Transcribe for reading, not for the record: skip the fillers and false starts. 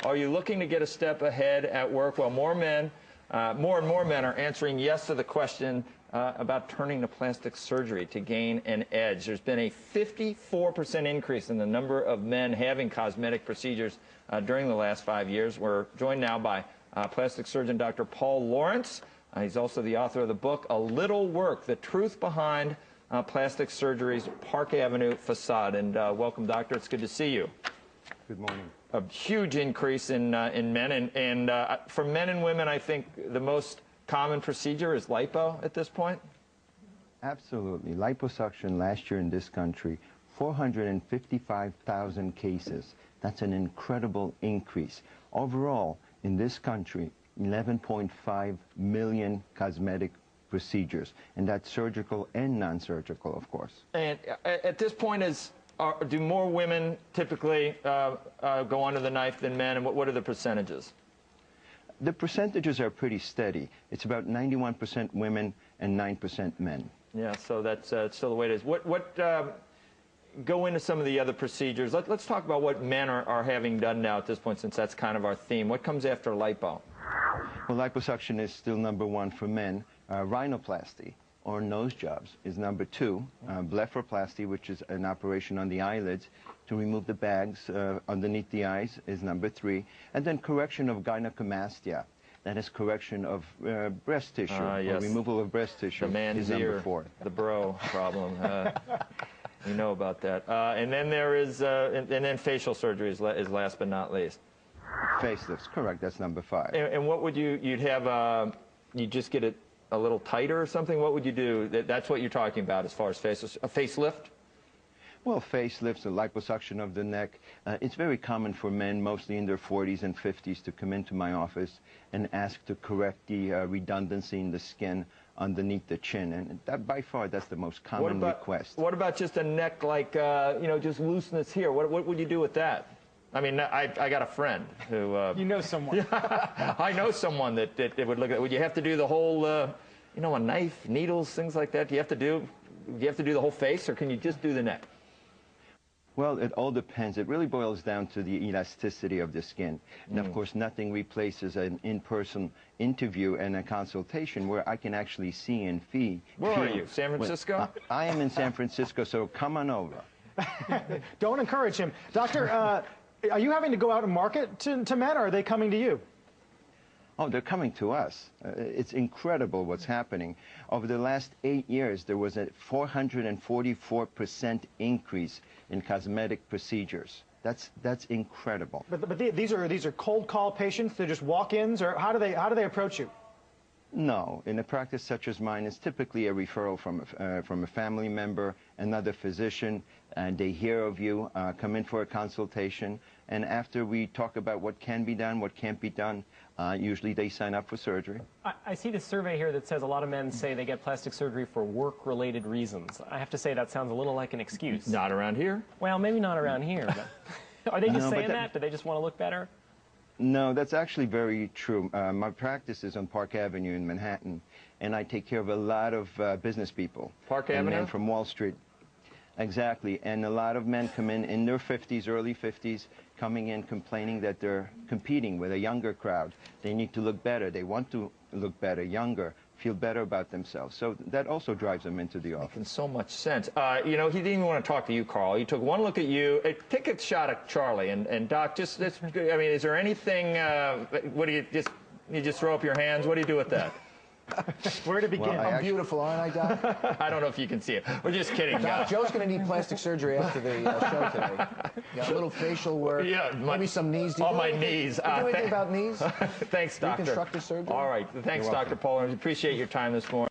Are you looking to get a step ahead at work? Well, more and more men are answering yes to the question about turning to plastic surgery to gain an edge. There's been a 54% increase in the number of men having cosmetic procedures during the last 5 years. We're joined now by plastic surgeon Dr. Paul Lorenc. He's also the author of the book, A Little Work, The Truth Behind Plastic Surgery's Park Avenue Facade. And welcome, doctor. It's good to see you. Good morning. A huge increase in men. And for men and women, I think the most common procedure is lipo at this point? Absolutely. Liposuction last year in this country, 455,000 cases. That's an incredible increase. Overall, in this country, 11.5 million cosmetic procedures, and that's surgical and non-surgical, of course. And at this point, do more women typically go under the knife than men, and what are the percentages? The percentages are pretty steady. It's about 91% women and 9% men. Yeah, so that's still the way it is. Go into some of the other procedures. Let's talk about what men are having done now at this point, since that's kind of our theme. What comes after lipo? Well, liposuction is still #1 for men. Rhinoplasty, or nose jobs, is #2. Blepharoplasty, which is an operation on the eyelids to remove the bags underneath the eyes, is #3. And then correction of gynecomastia. That is correction of breast tissue, yes. or removal of breast tissue, the man's is #4. The bro problem. You know about that. And then there is, and then facial surgery is last but not least. Facelifts, correct. That's #5. And what would you'd have? You just get it a little tighter or something? What would you do? That's what you're talking about as far as a facelift? Well, facelifts, a liposuction of the neck. It's very common for men, mostly in their 40s and 50s, to come into my office and ask to correct the redundancy in the skin underneath the chin. And that, by far, that's the most common request. What about just a neck, like, just looseness here? What would you do with that? I mean, I got a friend who... you know someone. I know someone that would look at it. Would you have to do the whole, a knife, needles, things like that? Do you have to do the whole face, or can you just do the neck? Well, it all depends. It really boils down to the elasticity of the skin. And of course, nothing replaces an in-person interview and a consultation where I can actually see and feel. Where are you, San Francisco? I am in San Francisco, so come on over. Don't encourage him. Doctor, are you having to go out and market to men, or are they coming to you? Oh, they're coming to us. It's incredible what's happening. Over the last 8 years, there was a 444% increase in cosmetic procedures. That's incredible. But these are cold call patients. They're just walk-ins, or how do they approach you? No, in a practice such as mine, it's typically a referral from a family member, another physician, and they hear of you, come in for a consultation, and after we talk about what can be done, what can't be done, usually they sign up for surgery. I see this survey here that says a lot of men say they get plastic surgery for work-related reasons. I have to say that sounds a little like an excuse. Not around here. Well, maybe not around here. But are they just saying that? Do they just want to look better? No, that's actually very true. My practice is on Park Avenue in Manhattan, and I take care of a lot of business people. Park Avenue? Men from Wall Street. Exactly, and a lot of men come in their 50s, early 50s, coming in complaining that they're competing with a younger crowd. They need to look better. They want to look better, younger, feel better about themselves. So that also drives them into the office. Making so much sense. He didn't even want to talk to you, Carl. He took one look at you. Take a shot at Charlie. And Doc, is there anything, what do you just throw up your hands? What do you do with that? Where to begin? Well, I'm beautiful, aren't I, Doc? I don't know if you can see it. We're just kidding. Doc, Joe's going to need plastic surgery after the show today. Got a little facial work. Yeah, maybe some knees. On my knees. Do you know anything about knees? Thanks, Doctor. Reconstructive surgery? All right. Thanks, Dr. Paul. I appreciate your time this morning.